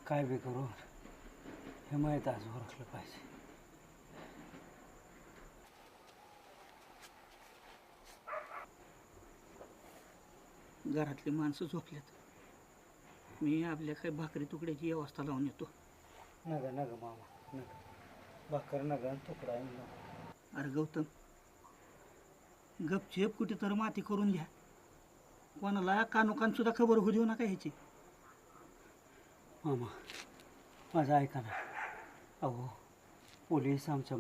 काय बी करून हे माहीत आज ओळखलं पाहिजे. घरातली माणसं झोपल्यात. मी आपल्या काही भाकरी तुकड्याची व्यवस्था लावून येतो. नका नका मामा नका, भाकर नका तुकडा नका. अरे गौतम, गपचेप कुठे तर माती करून घ्या. कोणाला कानोकान सुद्धा खबर होऊ देऊ नका ह्याची. मामा माझं ऐका ना. अहो पोलीस आमच्या